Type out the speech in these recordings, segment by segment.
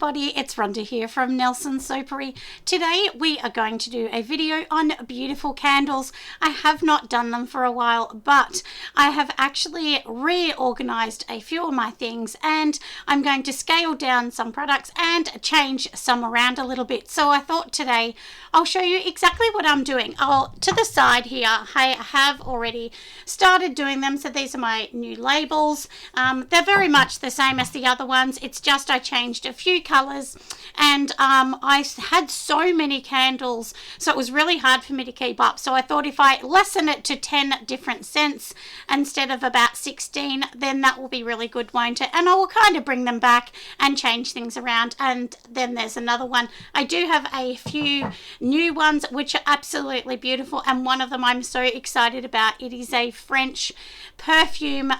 everybody, it's Rhonda here from Nelson Soapery. Today we are going to do a video on beautiful candles. I have not done them for a while, but I have actually reorganized a few of my things and I'm going to scale down some products and change some around a little bit. So I thought today I'll show you exactly what I'm doing. To the side here, I have already started doing them. So these are my new labels. They're very much the same as the other ones. It's just I changed a few colors and I had so many candles, so it was really hard for me to keep up. So I thought if I lessen it to 10 different scents instead of about 16, then that will be really good, won't it? And I will kind of bring them back and change things around. And then there's another one. I do have a few new ones which are absolutely beautiful, and one of them I'm so excited about. It is a French perfume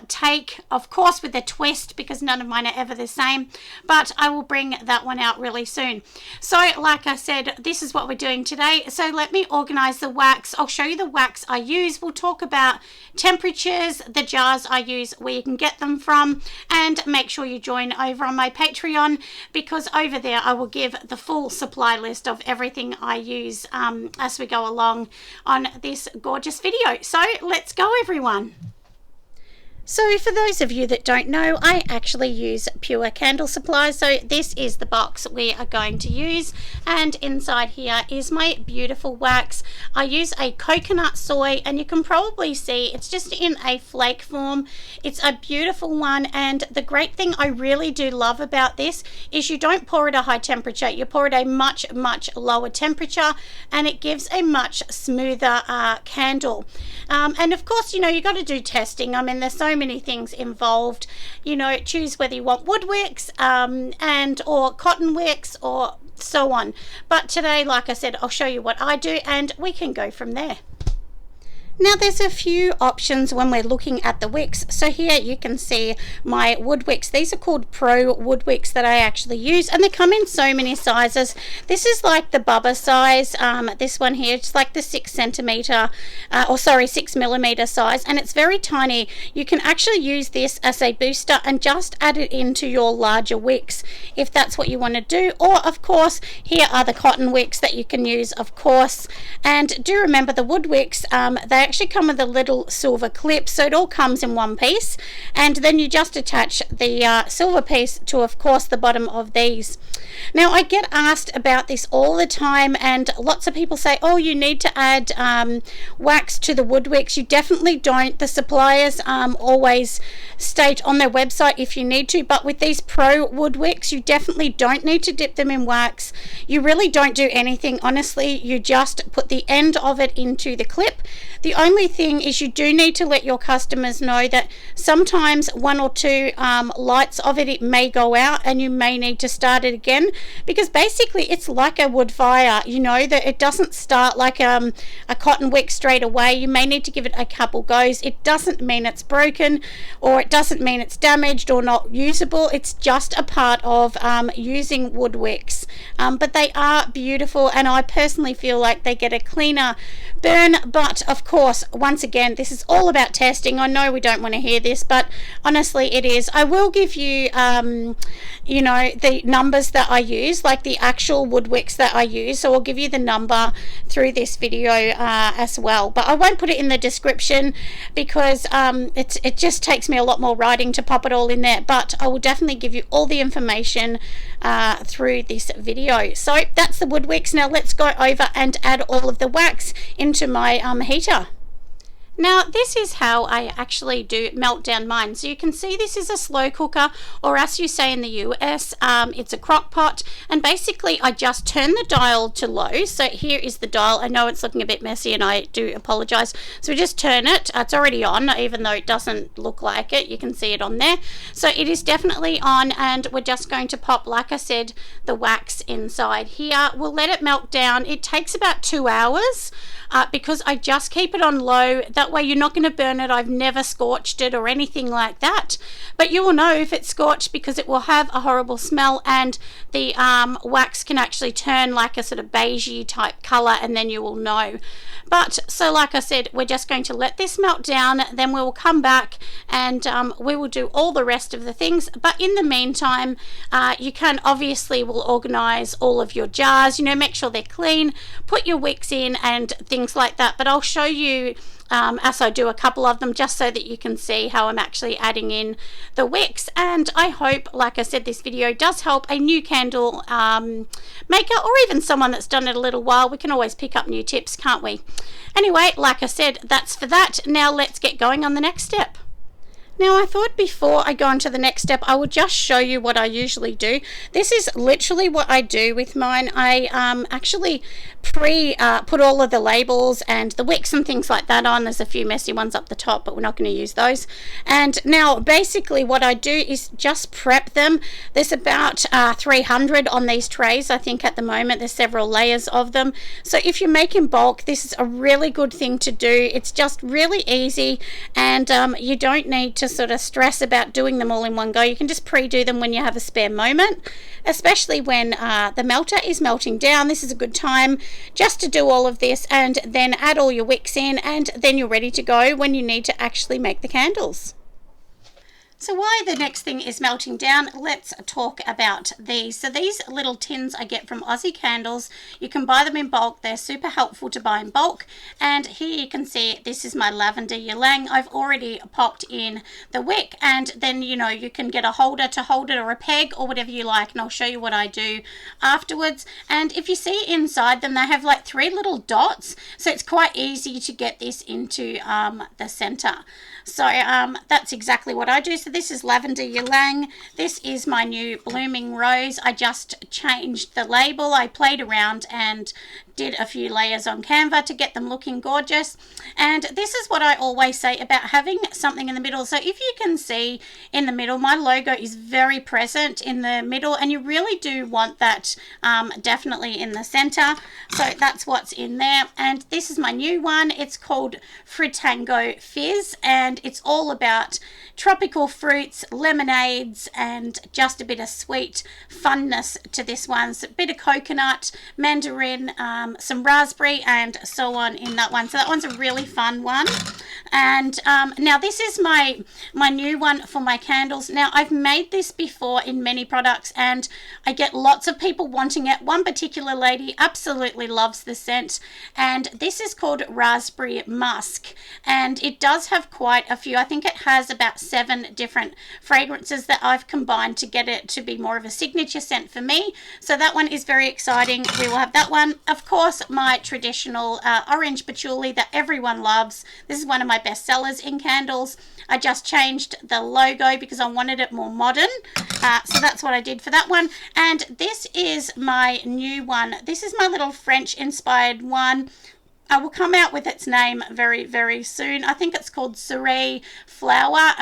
take, of course with a twist, because none of mine are ever the same, but I will bring that one out really soon. So like I said, this is what we're doing today. So let me organize the wax. I'll show you the wax I use. We'll talk about temperatures, the jars I use, where you can get them from, and make sure you join over on my Patreon, because over there I will give the full supply list of everything I use as we go along on this gorgeous video. So let's go, everyone. So for those of you that don't know, I actually use Pure Candle Supplies. So this is the box we are going to use, and inside here is my beautiful wax. I use a coconut soy, and you can probably see it's just in a flake form. It's a beautiful one, and the great thing I really do love about this is you don't pour at a high temperature. You pour at a much lower temperature, and it gives a much smoother candle. And of course, you know, you got to do testing. I mean, there's so many things involved. You know, choose whether you want wood wicks and or cotton wicks or so on. But today, like I said, I'll show you what I do and we can go from there. Now there's a few options when we're looking at the wicks. So here you can see my wood wicks. These are called Pro wood wicks that I actually use, and they come in so many sizes. This is like the Bubba size. This one here, it's like the 6 millimeter size, and it's very tiny. You can actually use this as a booster and just add it into your larger wicks if that's what you want to do. Or of course, here are the cotton wicks that you can use, of course. And do remember the wood wicks, they actually come with a little silver clip, so it all comes in one piece, and then you just attach the silver piece to, of course, the bottom of these. Now I get asked about this all the time, and lots of people say, oh, you need to add wax to the wood wicks. You definitely don't. The suppliers always state on their website if you need to, but with these Pro wood wicks you definitely don't need to dip them in wax. You really don't do anything, honestly. You just put the end of it into the clip. The only thing is you do need to let your customers know that sometimes one or two lights of it may go out, and you may need to start it again, because basically it's like a wood fire, you know, that it doesn't start like a cotton wick straight away. You may need to give it a couple goes. It doesn't mean it's broken, or it doesn't mean it's damaged or not usable. It's just a part of using wood wicks, but they are beautiful, and I personally feel like they get a cleaner burn. But of course, once again, this is all about testing. I know we don't want to hear this, but honestly it is. I will give you you know, the numbers that I use, like the actual wood wicks that I use, so I'll give you the number through this video as well, but I won't put it in the description because it just takes me a lot more writing to pop it all in there, but I will definitely give you all the information through this video. So that's the wood wicks. Now let's go over and add all of the wax into my heater. Now this is how I actually do melt down mine. So you can see this is a slow cooker, or as you say in the US, it's a crock pot, and basically I just turn the dial to low. So here is the dial. I know it's looking a bit messy and I do apologize. So we just turn it. It's already on, even though it doesn't look like it. You can see it on there. So it is definitely on, and we're just going to pop, like I said, the wax inside here. We'll let it melt down. It takes about 2 hours. Because I just keep it on low. That way you're not going to burn it. I've never scorched it or anything like that, but you will know if it's scorched because it will have a horrible smell, and the wax can actually turn like a sort of beigey type color, and then you will know. But so like I said, we're just going to let this melt down, then we will come back and we will do all the rest of the things. But in the meantime, you can obviously will organize all of your jars, make sure they're clean, put your wicks in and things like that. But I'll show you as I do a couple of them, just so that you can see how I'm actually adding in the wicks. And I hope, like I said, this video does help a new candle maker, or even someone that's done it a little while. We can always pick up new tips, can't we? Anyway, like I said, that's for that. Now let's get going on the next step. Now, I thought before I go on to the next step, I would just show you what I usually do. This is literally what I do with mine. I actually put all of the labels and the wicks and things like that on. There's a few messy ones up the top, but we're not going to use those. And now, basically, what I do is just prep them. There's about 300 on these trays, I think, at the moment. There's several layers of them. So if you make in bulk, this is a really good thing to do. It's just really easy, and you don't need to sort of stress about doing them all in one go. You can just pre-do them when you have a spare moment, especially when the melter is melting down. This is a good time just to do all of this, and then add all your wicks in, and then you're ready to go when you need to actually make the candles. So while the next thing is melting down, let's talk about these. So these little tins I get from Aussie Candles. You can buy them in bulk. They're super helpful to buy in bulk. And here you can see this is my lavender ylang. I've already popped in the wick, and then you can get a holder to hold it, or a peg, or whatever you like, and I'll show you what I do afterwards. And if you see inside them, they have like 3 little dots, so it's quite easy to get this into the center. So that's exactly what I do. So this is lavender ylang. This is my new blooming rose. I just changed the label. I played around and did a few layers on Canva to get them looking gorgeous. And this is what I always say about having something in the middle. So if you can see in the middle, my logo is very present in the middle, and you really do want that definitely in the center. So that's what's in there. And this is my new one. It's called Fritango Fizz, and it's all about tropical fruits, lemonades, and just a bit of sweet funness to this one. So a bit of coconut, mandarin, some raspberry, and so on in that one. So that one's a really fun one. And now this is my new one for my candles. Now I've made this before in many products, and I get lots of people wanting it. One particular lady absolutely loves the scent, and this is called Raspberry Musk, and it does have quite a few. I think it has about 7 different fragrances that I've combined to get it to be more of a signature scent for me. So that one is very exciting. We will have that one. Of course, my traditional orange patchouli that everyone loves. This is one of my best sellers in candles. I just changed the logo because I wanted it more modern. So that's what I did for that one. And this is my new one. This is my little French inspired one. I will come out with its name very, very soon. I think it's called Cerise Flower,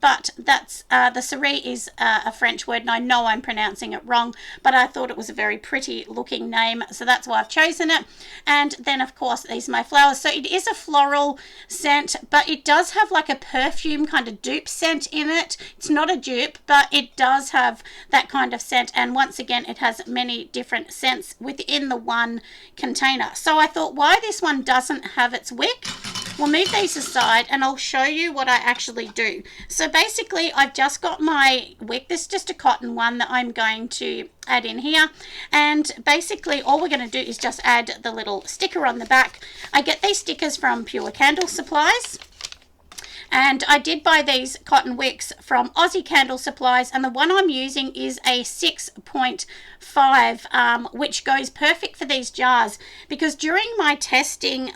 but that's the Cerise is a French word, and I know I'm pronouncing it wrong, but I thought it was a very pretty looking name, so that's why I've chosen it. And then, of course, these are my flowers. So it is a floral scent, but it does have like a perfume kind of dupe scent in it. It's not a dupe, but it does have that kind of scent, and once again, it has many different scents within the one container. So I thought, why this one doesn't have its wick? We'll move these aside, and I'll show you what I actually do. So basically, I've just got my wick. This is just a cotton one that I'm going to add in here, and basically all we're going to do is just add the little sticker on the back. I get these stickers from Pure Candle Supplies, and I did buy these cotton wicks from Aussie Candle Supplies, and the one I'm using is a 6.5, which goes perfect for these jars, because during my testing,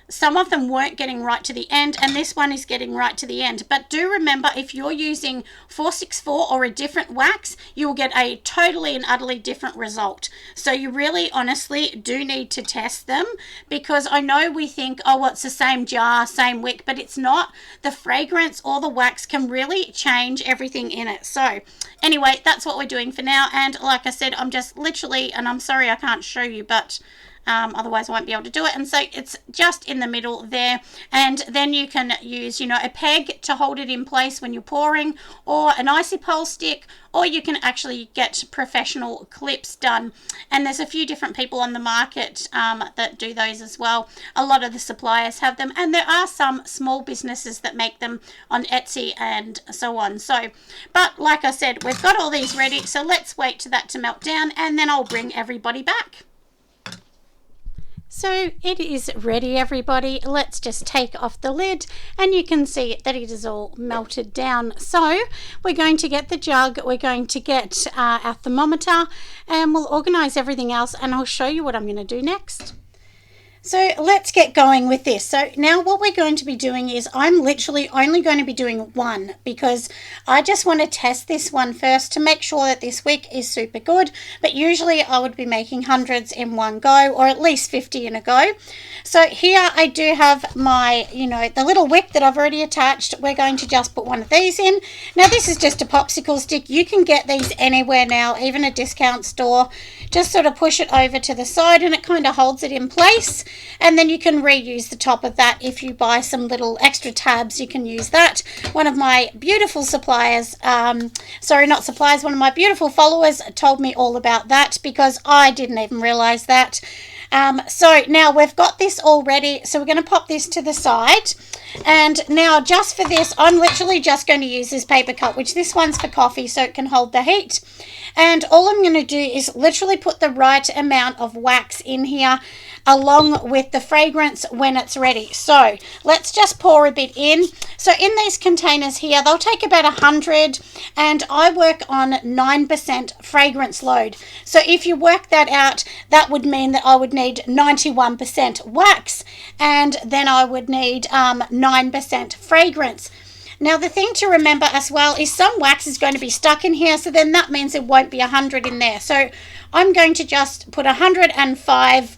some of them weren't getting right to the end, and this one is getting right to the end. But do remember, if you're using 464 or a different wax, you will get a totally and utterly different result. So you really honestly do need to test them, because I know we think, oh, well, it's the same jar, same wick, but it's not. The fragrance or the wax can really change everything in it. So anyway, that's what we're doing for now. And like I said, I'm just literally, and I'm sorry I can't show you, but otherwise I won't be able to do it. And so it's just in the middle there, and then you can use, you know, a peg to hold it in place when you're pouring, or an icy pole stick, or you can actually get professional clips done. And there's a few different people on the market that do those as well. A lot of the suppliers have them, and there are some small businesses that make them on Etsy and so on. So, but like I said, we've got all these ready, so let's wait for that to melt down, and then I'll bring everybody back. So it is ready, everybody. Let's just take off the lid, and you can see that it is all melted down. So we're going to get the jug, we're going to get our thermometer, and we'll organize everything else, and I'll show you what I'm going to do next. So let's get going with this. So now what we're going to be doing is I'm literally only going to be doing one, because I just want to test this one first to make sure that this wick is super good. But usually I would be making hundreds in one go, or at least 50 in a go. So here I do have my, you know, the little wick that I've already attached. We're going to just put one of these in. Now this is just a popsicle stick. You can get these anywhere now, even a discount store. Just sort of push it over to the side and it kind of holds it in place. And then you can reuse the top of that. If you buy some little extra tabs, you can use that. One of my beautiful suppliers, one of my beautiful followers told me all about that, because I didn't even realize that. So now we've got this all ready, so we're going to pop this to the side. And now just for this, I'm literally just going to use this paper cup, which this one's for coffee, so it can hold the heat. And all I'm going to do is literally put the right amount of wax in here, along with the fragrance when it's ready. So let's just pour a bit in. So in these containers here, they'll take about 100, and I work on 9% fragrance load. So if you work that out, that would mean that I would need 91% wax, and then I would need 9% fragrance. Now the thing to remember as well is some wax is going to be stuck in here, so then that means it won't be 100 in there. So I'm going to just put 105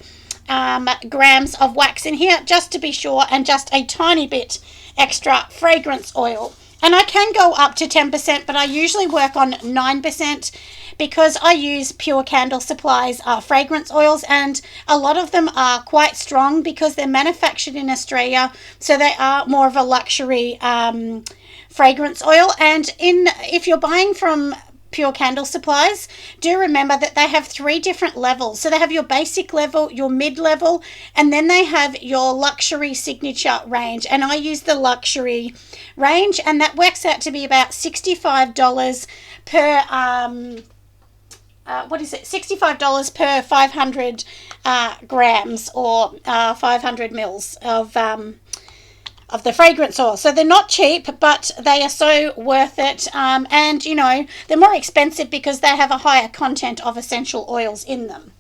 grams of wax in here just to be sure, and just a tiny bit extra fragrance oil. And I can go up to 10%, but I usually work on 9% because I use Pure Candle Supply's fragrance oils, and a lot of them are quite strong because they're manufactured in Australia, so they are more of a luxury fragrance oil. And if you're buying from Pure Candle Supplies, do remember that they have 3 different levels. So they have your basic level, your mid level, and then they have your luxury signature range. And I use the luxury range, and that works out to be about $65 per $65 per 500 grams, or 500 mils of the fragrance oil. So they're not cheap, but they are so worth it. And you know, they're more expensive because they have a higher content of essential oils in them.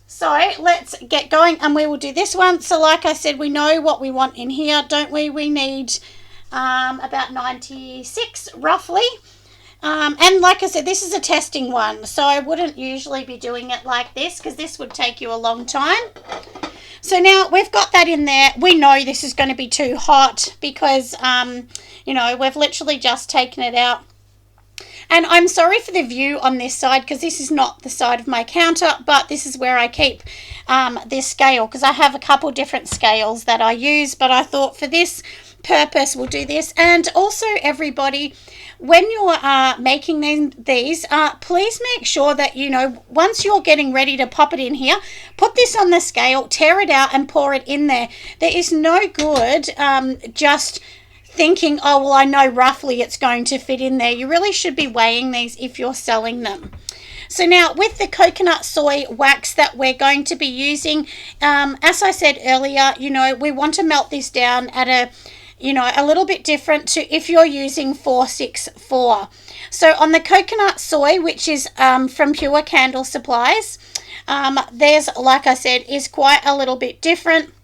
So let's get going, and we will do this one. So like I said, we know what we want in here, don't we? We need about 96 roughly. And like I said, this is a testing one, so I wouldn't usually be doing it like this, because this would take you a long time. So now we've got that in there. We know this is going to be too hot because, you know, we've literally just taken it out. And I'm sorry for the view on this side, because this is not the side of my counter, but this is where I keep this scale, because I have a couple different scales that I use, but I thought for this purpose we'll do this. And also, everybody, when you're making these, please make sure that, you know, once you're getting ready to pop it in here, put this on the scale, tear it out and pour it in there. There is no good just thinking, oh, well, I know roughly it's going to fit in there. You really should be weighing these if you're selling them. So now with the coconut soy wax that we're going to be using, as I said earlier, you know, we want to melt this down at a little bit different to if you're using 464. So on the coconut soy, which is from Pure Candle Supplies, there's, like I said, is quite a little bit different.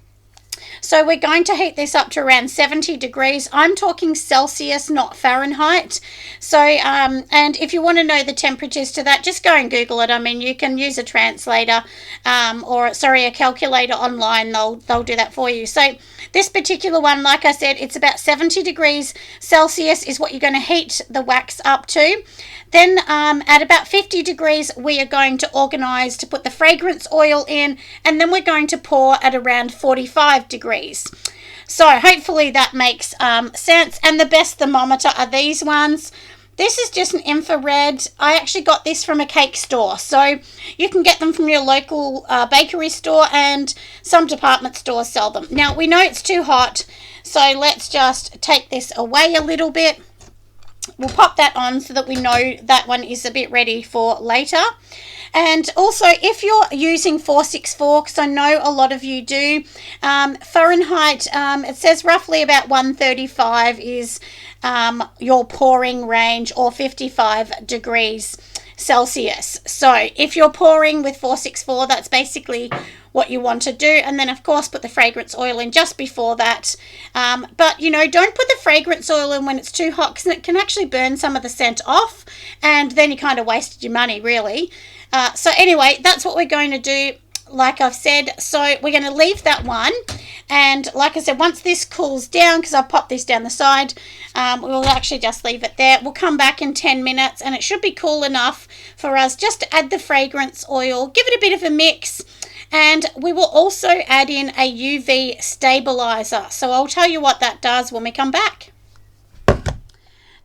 So we're going to heat this up to around 70 degrees. I'm talking Celsius, not Fahrenheit. So, and if you want to know the temperatures to that, just go and Google it. I mean, you can use a translator a calculator online. They'll do that for you. So this particular one, like I said, it's about 70 degrees Celsius is what you're going to heat the wax up to. Then at about 50 degrees, we are going to organize to put the fragrance oil in, and then we're going to pour at around 45 degrees. So hopefully that makes sense. And the best thermometer are these ones. This is just an infrared. I actually got this from a cake store. So you can get them from your local bakery store, and some department stores sell them. Now, we know it's too hot, so let's just take this away a little bit. We'll pop that on so that we know that one is a bit ready for later. And also, if you're using 464, because I know a lot of you do, Fahrenheit, it says roughly about 135 is your pouring range, or 55 degrees Celsius. So if you're pouring with 464, that's basically what you want to do. And then, of course, put the fragrance oil in just before that. But, you know, don't put the fragrance oil in when it's too hot, because it can actually burn some of the scent off, and then you kind of wasted your money, really. So anyway, that's what we're going to do, like I've said. So we're going to leave that one. And like I said, once this cools down, because I've popped this down the side, we'll actually just leave it there. We'll come back in 10 minutes, and it should be cool enough for us just to add the fragrance oil, give it a bit of a mix, and we will also add in a UV stabilizer. So I'll tell you what that does when we come back.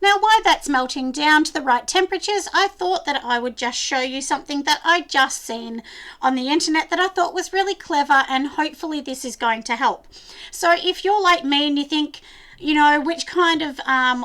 Now, while that's melting down to the right temperatures, I thought that I would just show you something that I just seen on the internet that I thought was really clever, and hopefully this is going to help. So if you're like me and you think, you know, which kind of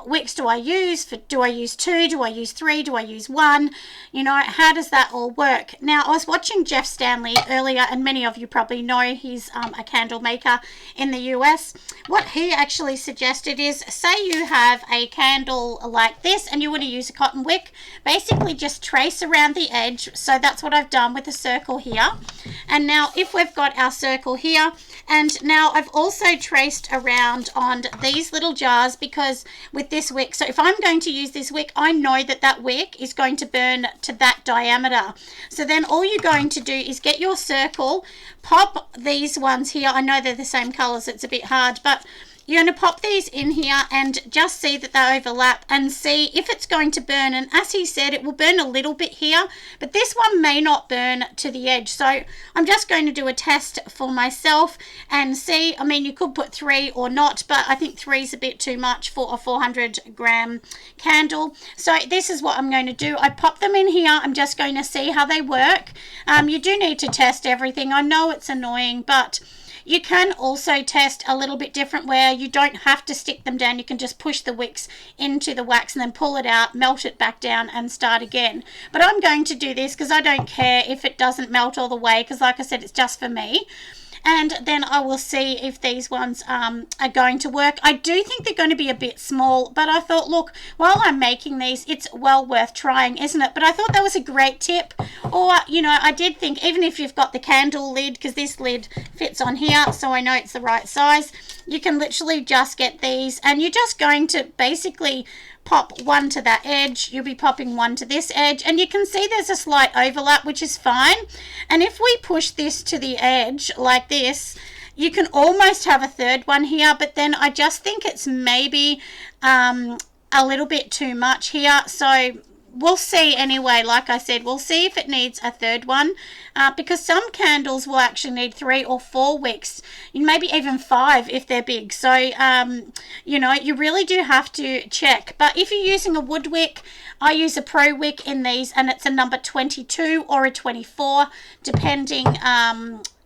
wicks do I use? Do I use 2? Do I use 3? Do I use 1? You know, how does that all work? Now, I was watching Jeff Stanley earlier, and many of you probably know he's a candle maker in the US. What he actually suggested is, say you have a candle like this and you want to use a cotton wick, basically just trace around the edge. So that's what I've done with a circle here. And now if we've got our circle here, and now I've also traced around on these little jars, because with this wick, so if I'm going to use this wick, I know that that wick is going to burn to that diameter. So then all you're going to do is get your circle, pop these ones here. I know they're the same colors, it's a bit hard, but you're going to pop these in here and just see that they overlap and see if it's going to burn. And as he said, it will burn a little bit here, but this one may not burn to the edge. So I'm just going to do a test for myself and see. I mean, you could put 3 or not, but I think 3 is a bit too much for a 400-gram candle. So this is what I'm going to do. I pop them in here. I'm just going to see how they work. You do need to test everything. I know it's annoying, but you can also test a little bit different, where you don't have to stick them down. You can just push the wicks into the wax and then pull it out, melt it back down and start again. But I'm going to do this because I don't care if it doesn't melt all the way, because like I said, it's just for me. And then I will see if these ones are going to work. I do think they're going to be a bit small, but I thought, look, while I'm making these, it's well worth trying, isn't it? But I thought that was a great tip. Or, you know, I did think, even if you've got the candle lid, because this lid fits on here, so I know it's the right size, you can literally just get these, and you're just going to basically pop one to that edge. You'll be popping one to this edge, and you can see there's a slight overlap, which is fine. And if we push this to the edge like this, you can almost have a third one here, but then I just think it's maybe a little bit too much here. So we'll see anyway. Like I said, we'll see if it needs a third one, because some candles will actually need 3 or 4 wicks, maybe even 5 if they're big. So you know, you really do have to check. But if you're using a wood wick, I use a pro wick in these, and it's a number 22 or a 24, depending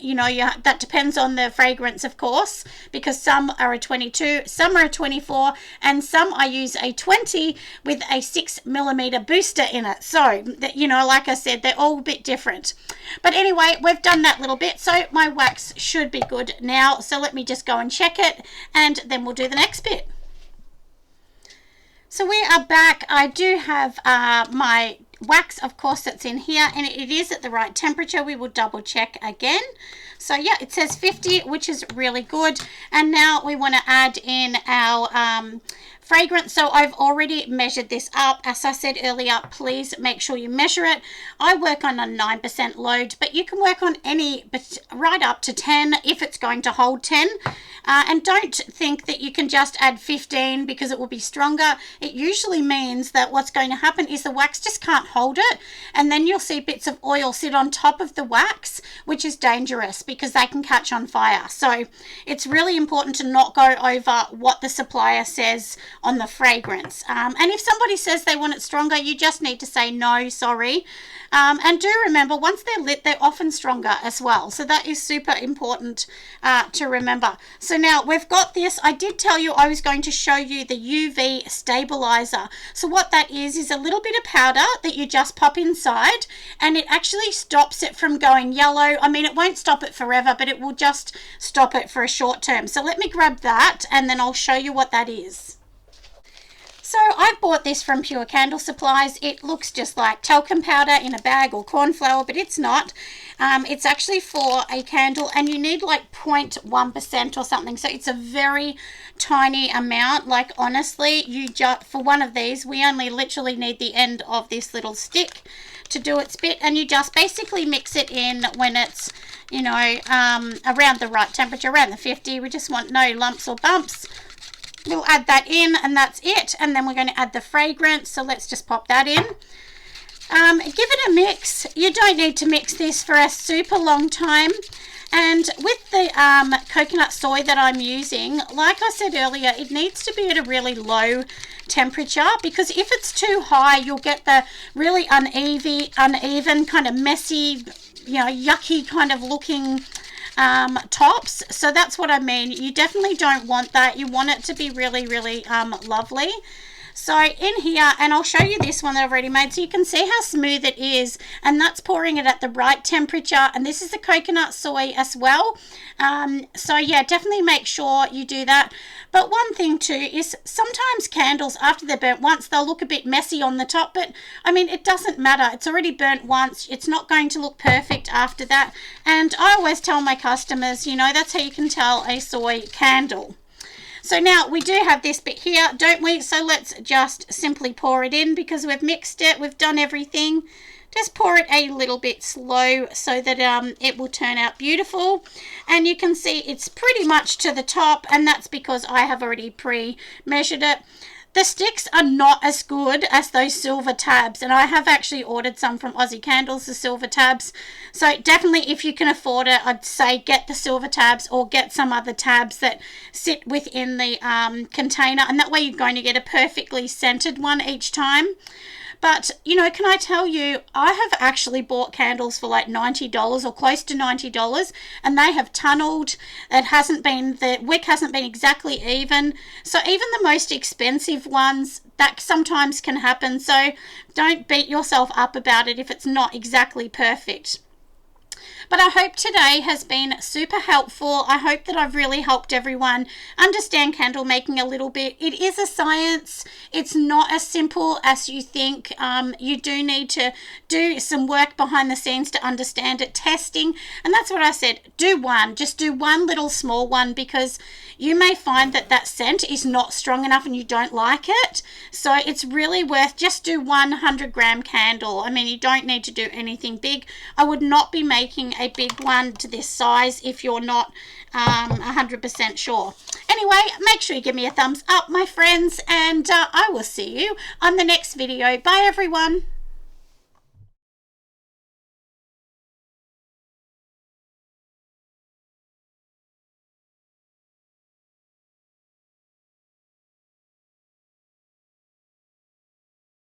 you know, that depends on the fragrance, of course, because some are a 22, some are a 24, and some I use a 20 with a 6mm booster in it. So, that, you know, like I said, they're all a bit different. But anyway, we've done that little bit, so my wax should be good now. So let me just go and check it, and then we'll do the next bit. So we are back. I do have my wax, of course, that's in here, and it is at the right temperature. We will double check again. So yeah, it says 50, which is really good. And now we want to add in our fragrance. So I've already measured this up. As I said earlier, please make sure you measure it. I work on a 9% load, but you can work on any, but right up to 10 if it's going to hold 10. And don't think that you can just add 15 because it will be stronger. It usually means that what's going to happen is the wax just can't hold it, and then you'll see bits of oil sit on top of the wax, which is dangerous because they can catch on fire. So it's really important to not go over what the supplier says on the fragrance. And if somebody says they want it stronger, you just need to say no, sorry. And do remember, once they're lit, they're often stronger as well. So that is super important to remember. So now we've got this. I did tell you I was going to show you the UV stabilizer. So what that is a little bit of powder that you just pop inside, and it actually stops it from going yellow. I mean, it won't stop it forever, but it will just stop it for a short term. So let me grab that, and then I'll show you what that is. So I bought this from Pure Candle Supplies. It looks just like talcum powder in a bag or corn flour, but it's not. It's actually for a candle, and you need like 0.1% or something. So it's a very tiny amount. Like honestly, for one of these, we only literally need the end of this little stick to do its bit, and you just basically mix it in when it's, you know, around the right temperature, around the 50. We just want no lumps or bumps. We'll add that in, and that's it. And then we're going to add the fragrance. So let's just pop that in. Give it a mix. You don't need to mix this for a super long time. And with the coconut soy that I'm using, like I said earlier, it needs to be at a really low temperature, because if it's too high, you'll get the really uneven kind of messy, you know, yucky kind of looking tops. So that's what I mean. You definitely don't want that. You want it to be really, really lovely. So in here, and I'll show you this one that I've already made so you can see how smooth it is, and that's pouring it at the right temperature, and this is the coconut soy as well. So yeah, definitely make sure you do that. But one thing too is sometimes candles, after they're burnt once, they'll look a bit messy on the top, but I mean, it doesn't matter. It's already burnt once. It's not going to look perfect after that. And I always tell my customers, you know, that's how you can tell a soy candle. So now we do have this bit here, don't we? So let's just simply pour it in, because we've mixed it, we've done everything. Just pour it a little bit slow so that it will turn out beautiful. And you can see it's pretty much to the top, and that's because I have already pre-measured it. The sticks are not as good as those silver tabs, and I have actually ordered some from Aussie Candles, the silver tabs. So definitely, if you can afford it, I'd say get the silver tabs, or get some other tabs that sit within the container, and that way you're going to get a perfectly scented one each time. But, you know, can I tell you, I have actually bought candles for like $90 or close to $90, and they have tunneled. The wick hasn't been exactly even. So even the most expensive ones, that sometimes can happen. So don't beat yourself up about it if it's not exactly perfect. But I hope today has been super helpful. I hope that I've really helped everyone understand candle making a little bit. It is a science. It's not as simple as you think. You do need to do some work behind the scenes to understand it, testing. And that's what I said. Do one. Just do one little small one, because you may find that that scent is not strong enough and you don't like it. So it's really worth, just do 100-gram candle. I mean, you don't need to do anything big. I would not be making a big one to this size if you're not 100% sure. Anyway, make sure you give me a thumbs up, my friends, and I will see you on the next video. Bye, everyone.